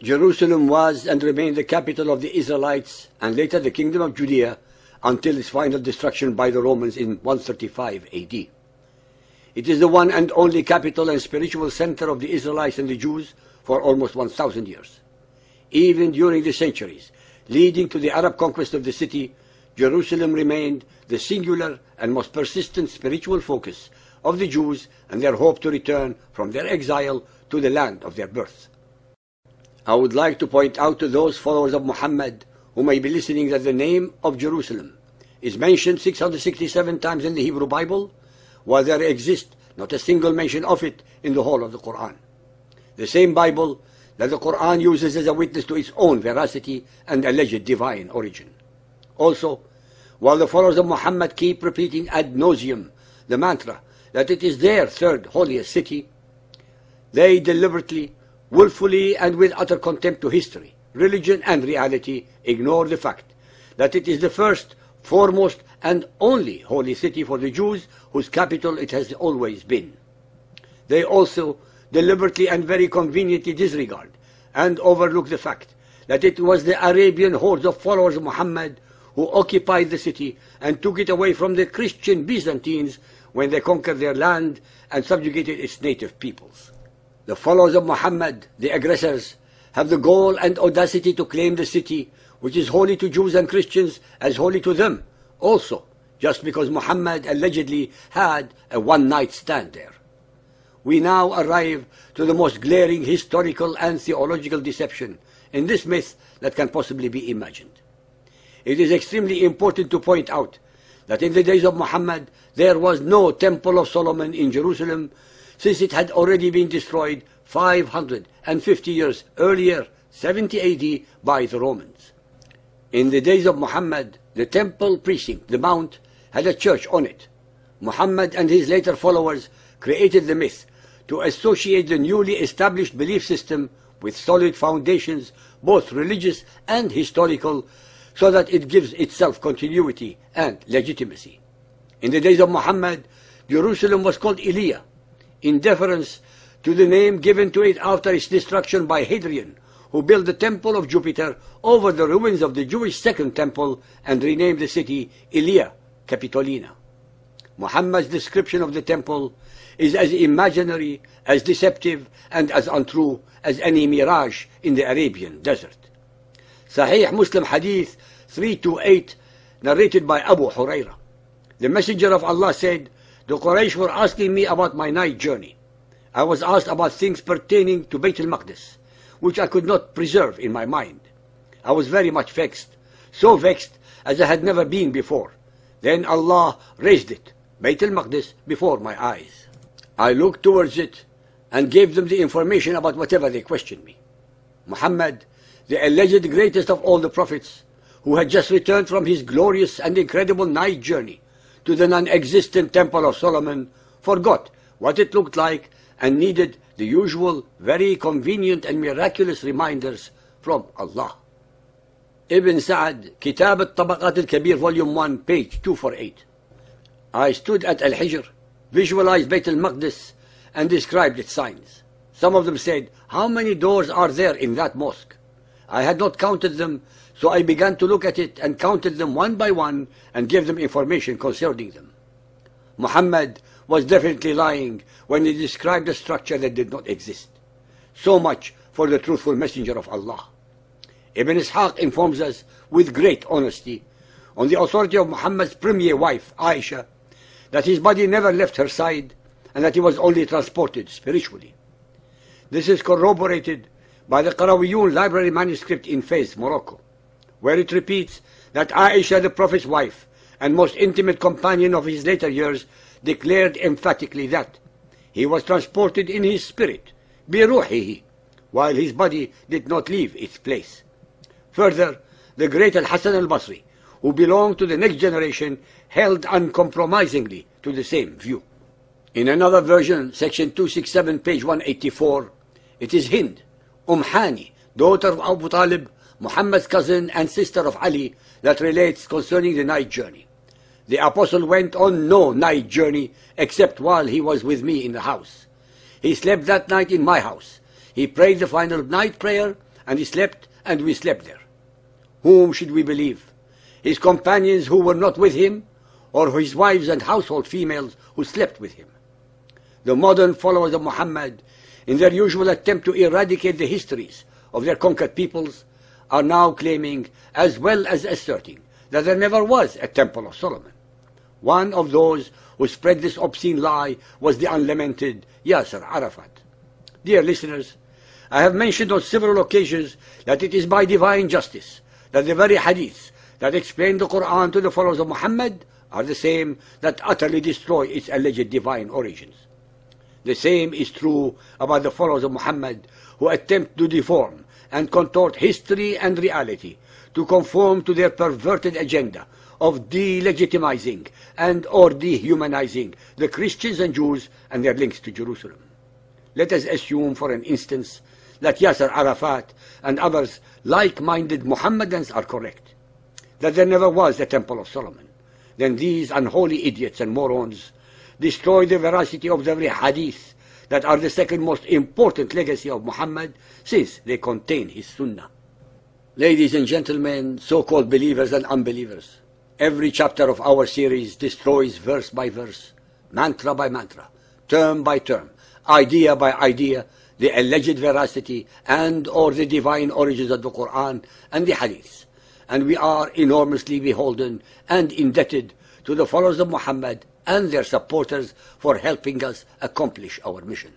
Jerusalem was and remained the capital of the Israelites and later the kingdom of Judea until its final destruction by the Romans in 135 AD. It is the one and only capital and spiritual center of the Israelites and the Jews for almost 1,000 years. Even during the centuries leading to the Arab conquest of the city, Jerusalem remained the singular and most persistent spiritual focus of the Jews and their hope to return from their exile to the land of their birth. I would like to point out to those followers of Muhammad who may be listening that the name of Jerusalem is mentioned 667 times in the Hebrew Bible, while there exists not a single mention of it in the whole of the Quran. The same Bible that the Quran uses as a witness to its own veracity and alleged divine origin. Also, while the followers of Muhammad keep repeating ad nauseum the mantra that it is their third holiest city, they deliberately, willfully, and with utter contempt to history, religion, and reality ignore the fact that it is the first, foremost, and only holy city for the Jews whose capital it has always been. They also deliberately and very conveniently disregard and overlook the fact that it was the Arabian hordes of followers of Muhammad who occupied the city and took it away from the Christian Byzantines when they conquered their land and subjugated its native peoples. The followers of Muhammad, the aggressors, have the gall and audacity to claim the city, which is holy to Jews and Christians, as holy to them also, just because Muhammad allegedly had a one-night stand there. We now arrive to the most glaring historical and theological deception in this myth that can possibly be imagined. It is extremely important to point out that in the days of Muhammad there was no Temple of Solomon in Jerusalem, since it had already been destroyed 550 years earlier, 70 AD, by the Romans. In the days of Muhammad, the temple precinct, the mount, had a church on it. Muhammad and his later followers created the myth to associate the newly established belief system with solid foundations, both religious and historical, so that it gives itself continuity and legitimacy. In the days of Muhammad, Jerusalem was called Elia, in deference to the name given to it after its destruction by Hadrian, who built the temple of Jupiter over the ruins of the Jewish second temple and renamed the city Ilia Capitolina. Muhammad's description of the temple is as imaginary, as deceptive, and as untrue as any mirage in the Arabian desert. Sahih Muslim Hadith 328, narrated by Abu Huraira. The Messenger of Allah said, "The Quraysh were asking me about my night journey. I was asked about things pertaining to Bayt al-Maqdis, which I could not preserve in my mind. I was very much vexed, so vexed as I had never been before. Then Allah raised it, Bayt al-Maqdis, before my eyes. I looked towards it and gave them the information about whatever they questioned me. Muhammad, the alleged greatest of all the prophets, who had just returned from his glorious and incredible night journey to the non-existent Temple of Solomon, forgot what it looked like and needed the usual, very convenient and miraculous reminders from Allah." Ibn Sa'd, Kitab al-Tabaqat al-Kabir, Volume 1, page 248. I stood at Al-Hijr, visualized Bayt al-Maqdis, and described its signs. Some of them said, "How many doors are there in that mosque?" I had not counted them, so I began to look at it and counted them one by one and gave them information concerning them. Muhammad was definitely lying when he described a structure that did not exist. So much for the truthful messenger of Allah. Ibn Ishaq informs us with great honesty, on the authority of Muhammad's premier wife, Aisha, that his body never left her side and that he was only transported spiritually. This is corroborated by the Qarawiyun library manuscript in Fez, Morocco, where it repeats that Aisha, the Prophet's wife and most intimate companion of his later years, declared emphatically that he was transported in his spirit, biruhihi, while his body did not leave its place. Further, the great Al-Hasan al-Basri, who belonged to the next generation, held uncompromisingly to the same view. In another version, section 267, page 184, it is Hind, Hani, daughter of Abu Talib, Muhammad's cousin and sister of Ali, that relates concerning the night journey. The apostle went on no night journey except while he was with me in the house. He slept that night in my house. He prayed the final night prayer and he slept, and we slept there. Whom should we believe? His companions who were not with him, or his wives and household females who slept with him? The modern followers of Muhammad, in their usual attempt to eradicate the histories of their conquered peoples, are now claiming as well as asserting that there never was a Temple of Solomon. One of those who spread this obscene lie was the unlamented Yasser Arafat. Dear listeners, I have mentioned on several occasions that it is by divine justice that the very hadiths that explain the Quran to the followers of Muhammad are the same that utterly destroy its alleged divine origins. The same is true about the followers of Muhammad who attempt to deform and contort history and reality to conform to their perverted agenda of delegitimizing and or dehumanizing the Christians and Jews and their links to Jerusalem. Let us assume for an instance that Yasser Arafat and others like-minded Mohammedans are correct, that there never was a Temple of Solomon. Then these unholy idiots and morons destroy the veracity of the very hadith that are the second most important legacy of Muhammad, since they contain his sunnah. Ladies and gentlemen, so-called believers and unbelievers, every chapter of our series destroys verse by verse, mantra by mantra, term by term, idea by idea, the alleged veracity and or the divine origins of the Quran and the hadiths. And we are enormously beholden and indebted to the followers of Muhammad and their supporters for helping us accomplish our mission.